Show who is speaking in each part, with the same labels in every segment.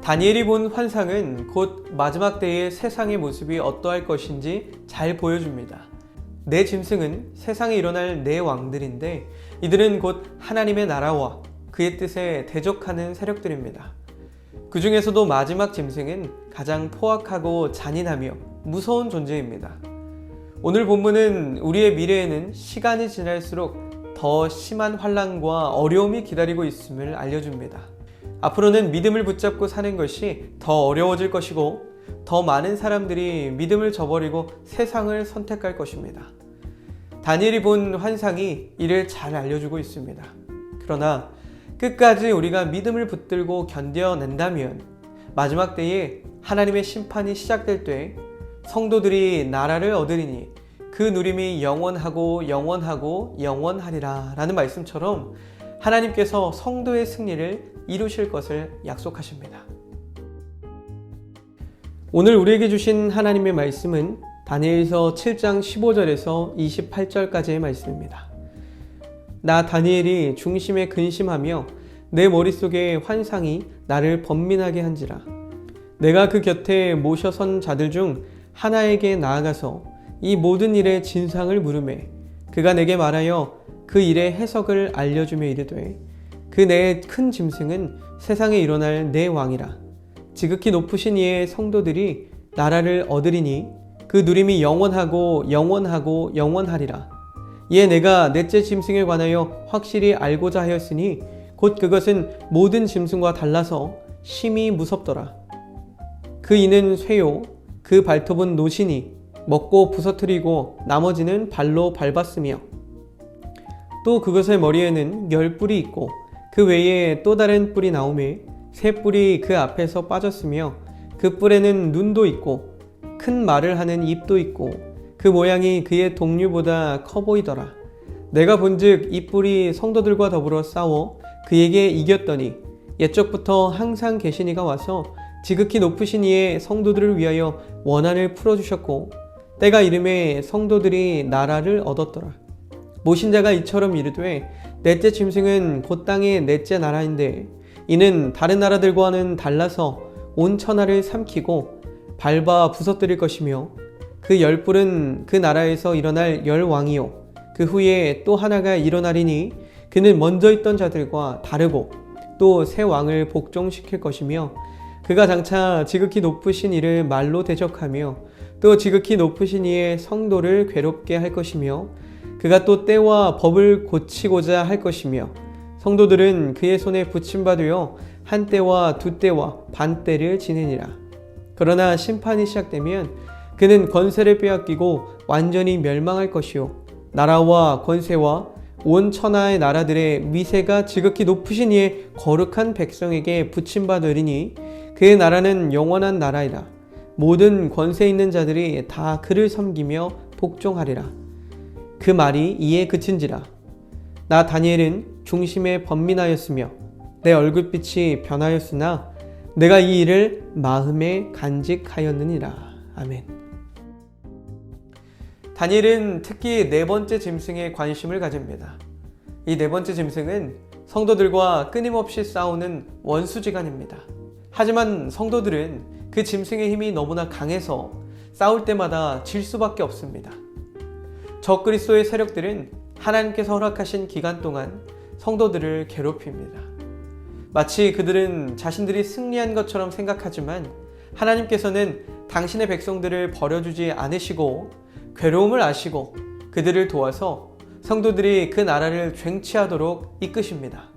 Speaker 1: 다니엘이 본 환상은 곧 마지막 때의 세상의 모습이 어떠할 것인지 잘 보여줍니다. 네 짐승은 세상에 일어날 네 왕들인데 이들은 곧 하나님의 나라와 그의 뜻에 대적하는 세력들입니다. 그 중에서도 마지막 짐승은 가장 포악하고 잔인하며 무서운 존재입니다. 오늘 본문은 우리의 미래에는 시간이 지날수록 더 심한 환난과 어려움이 기다리고 있음을 알려줍니다. 앞으로는 믿음을 붙잡고 사는 것이 더 어려워질 것이고 더 많은 사람들이 믿음을 저버리고 세상을 선택할 것입니다. 다니엘이 본 환상이 이를 잘 알려주고 있습니다. 그러나 끝까지 우리가 믿음을 붙들고 견뎌낸다면 마지막 때에 하나님의 심판이 시작될 때 성도들이 나라를 얻으리니 그 누림이 영원하고 영원하고 영원하리라 라는 말씀처럼 하나님께서 성도의 승리를 이루실 것을 약속하십니다. 오늘 우리에게 주신 하나님의 말씀은 다니엘서 7장 15절에서 28절까지의 말씀입니다. 나 다니엘이 중심에 근심하며 내 머릿속에 환상이 나를 번민하게 한지라. 내가 그 곁에 모셔 선 자들 중 하나에게 나아가서 이 모든 일의 진상을 물으매 그가 내게 말하여 그 일의 해석을 알려주며 이르되 그 내 큰 짐승은 세상에 일어날 내 왕이라. 지극히 높으신 이의 성도들이 나라를 얻으리니 그 누림이 영원하고 영원하고 영원하리라. 이에 내가 넷째 짐승에 관하여 확실히 알고자 하였으니 곧 그것은 모든 짐승과 달라서 심히 무섭더라. 그 이는 쇠요 그 발톱은 노시니 먹고 부서뜨리고 나머지는 발로 밟았으며 또 그것의 머리에는 10뿔이 있고 그 외에 또 다른 뿔이 나오매 새 뿔이 그 앞에서 빠졌으며 그 뿔에는 눈도 있고 큰 말을 하는 입도 있고 그 모양이 그의 동류보다 커 보이더라. 내가 본즉 이 뿔이 성도들과 더불어 싸워 그에게 이겼더니 옛적부터 항상 계신 이가 와서 지극히 높으신 이의 성도들을 위하여 원한을 풀어주셨고 때가 이름에 성도들이 나라를 얻었더라. 모신 자가 이처럼 이르되 넷째 짐승은 곧 땅의 넷째 나라인데 이는 다른 나라들과는 달라서 온 천하를 삼키고 밟아 부서뜨릴 것이며 그 10뿔은 그 나라에서 일어날 10왕이요 그 후에 또 하나가 일어나리니 그는 먼저 있던 자들과 다르고 또 새 왕을 복종시킬 것이며 그가 장차 지극히 높으신 이를 말로 대적하며 또 지극히 높으신 이의 성도를 괴롭게 할 것이며 그가 또 때와 법을 고치고자 할 것이며 성도들은 그의 손에 붙임받으여 한 때와 두 때와 반 때를 지내니라. 그러나 심판이 시작되면 그는 권세를 빼앗기고 완전히 멸망할 것이요 나라와 권세와 온 천하의 나라들의 미세가 지극히 높으신 이의 거룩한 백성에게 붙임받으리니 그의 나라는 영원한 나라이라. 모든 권세 있는 자들이 다 그를 섬기며 복종하리라. 그 말이 이에 그친지라. 나 다니엘은 중심에 번민하였으며 내 얼굴빛이 변하였으나 내가 이 일을 마음에 간직하였느니라. 아멘. 다니엘은 특히 네 번째 짐승에 관심을 가집니다. 이 네 번째 짐승은 성도들과 끊임없이 싸우는 원수지간입니다. 하지만 성도들은 그 짐승의 힘이 너무나 강해서 싸울 때마다 질 수밖에 없습니다. 적그리스도의 세력들은 하나님께서 허락하신 기간 동안 성도들을 괴롭힙니다. 마치 그들은 자신들이 승리한 것처럼 생각하지만 하나님께서는 당신의 백성들을 버려주지 않으시고 괴로움을 아시고 그들을 도와서 성도들이 그 나라를 쟁취하도록 이끄십니다.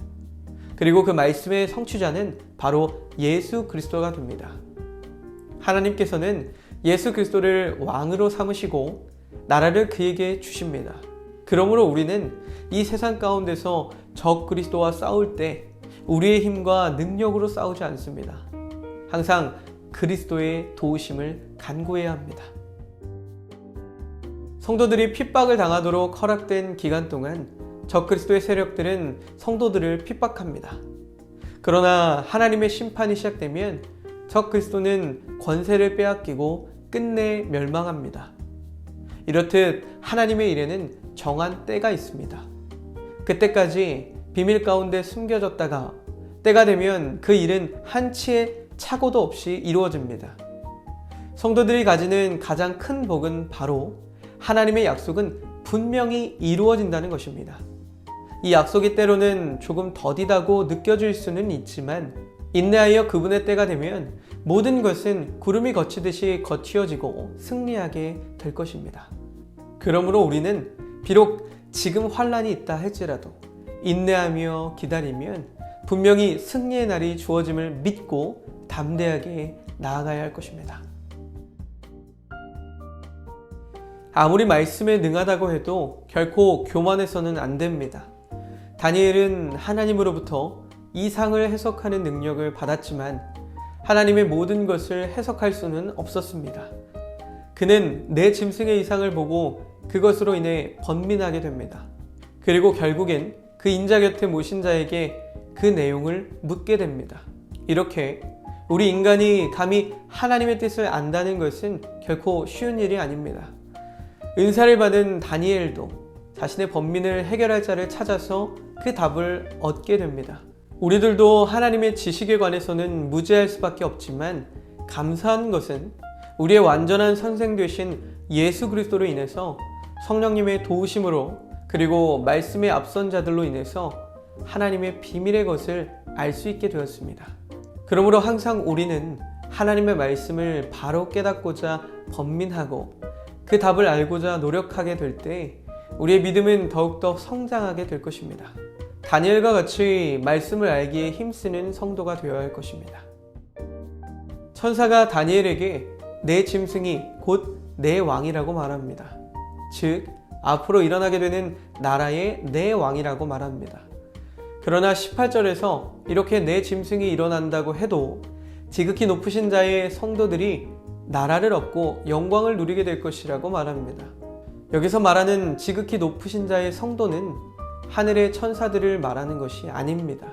Speaker 1: 그리고 그 말씀의 성취자는 바로 예수 그리스도가 됩니다. 하나님께서는 예수 그리스도를 왕으로 삼으시고 나라를 그에게 주십니다. 그러므로 우리는 이 세상 가운데서 적 그리스도와 싸울 때 우리의 힘과 능력으로 싸우지 않습니다. 항상 그리스도의 도우심을 간구해야 합니다. 성도들이 핍박을 당하도록 허락된 기간 동안 적 그리스도의 세력들은 성도들을 핍박합니다. 그러나 하나님의 심판이 시작되면 적 그리스도는 권세를 빼앗기고 끝내 멸망합니다. 이렇듯 하나님의 일에는 정한 때가 있습니다. 그때까지 비밀 가운데 숨겨졌다가 때가 되면 그 일은 한치의 착오도 없이 이루어집니다. 성도들이 가지는 가장 큰 복은 바로 하나님의 약속은 분명히 이루어진다는 것입니다. 이 약속이 때로는 조금 더디다고 느껴질 수는 있지만 인내하여 그분의 때가 되면 모든 것은 구름이 거치듯이 거치어지고 승리하게 될 것입니다. 그러므로 우리는 비록 지금 환난이 있다 할지라도 인내하며 기다리면 분명히 승리의 날이 주어짐을 믿고 담대하게 나아가야 할 것입니다. 아무리 말씀에 능하다고 해도 결코 교만해서는 안 됩니다. 다니엘은 하나님으로부터 이상을 해석하는 능력을 받았지만 하나님의 모든 것을 해석할 수는 없었습니다. 그는 내 짐승의 이상을 보고 그것으로 인해 번민하게 됩니다. 그리고 결국엔 그 인자 곁에 모신 자에게 그 내용을 묻게 됩니다. 이렇게 우리 인간이 감히 하나님의 뜻을 안다는 것은 결코 쉬운 일이 아닙니다. 은사를 받은 다니엘도 자신의 번민을 해결할 자를 찾아서 그 답을 얻게 됩니다. 우리들도 하나님의 지식에 관해서는 무지할 수밖에 없지만 감사한 것은 우리의 완전한 선생 되신 예수 그리스도로 인해서 성령님의 도우심으로 그리고 말씀의 앞선 자들로 인해서 하나님의 비밀의 것을 알 수 있게 되었습니다. 그러므로 항상 우리는 하나님의 말씀을 바로 깨닫고자 번민하고 그 답을 알고자 노력하게 될 때 우리의 믿음은 더욱더 성장하게 될 것입니다. 다니엘과 같이 말씀을 알기에 힘쓰는 성도가 되어야 할 것입니다. 천사가 다니엘에게 내 짐승이 곧 내 왕이라고 말합니다. 즉 앞으로 일어나게 되는 나라의 내 왕이라고 말합니다. 그러나 18절에서 이렇게 내 짐승이 일어난다고 해도 지극히 높으신 자의 성도들이 나라를 얻고 영광을 누리게 될 것이라고 말합니다. 여기서 말하는 지극히 높으신 자의 성도는 하늘의 천사들을 말하는 것이 아닙니다.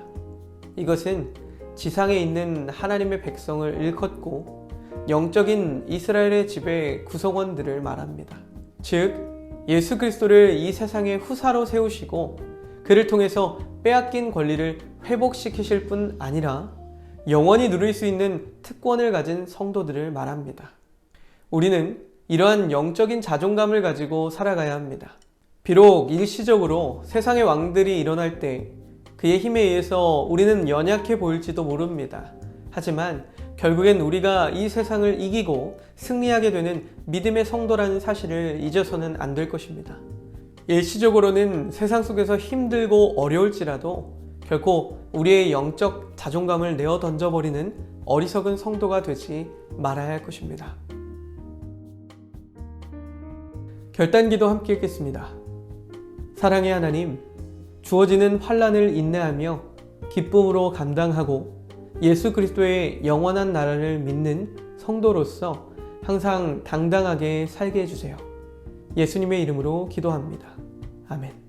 Speaker 1: 이것은 지상에 있는 하나님의 백성을 일컫고 영적인 이스라엘의 집의 구성원들을 말합니다. 즉 예수 그리스도를 이 세상의 후사로 세우시고 그를 통해서 빼앗긴 권리를 회복시키실 뿐 아니라 영원히 누릴 수 있는 특권을 가진 성도들을 말합니다. 우리는 이러한 영적인 자존감을 가지고 살아가야 합니다. 비록 일시적으로 세상의 왕들이 일어날 때 그의 힘에 의해서 우리는 연약해 보일지도 모릅니다. 하지만 결국엔 우리가 이 세상을 이기고 승리하게 되는 믿음의 성도라는 사실을 잊어서는 안 될 것입니다. 일시적으로는 세상 속에서 힘들고 어려울지라도 결코 우리의 영적 자존감을 내어 던져버리는 어리석은 성도가 되지 말아야 할 것입니다. 결단기도 함께 읽겠습니다. 사랑의 하나님, 주어지는 환난을 인내하며 기쁨으로 감당하고 예수 그리스도의 영원한 나라를 믿는 성도로서 항상 당당하게 살게 해주세요. 예수님의 이름으로 기도합니다. 아멘.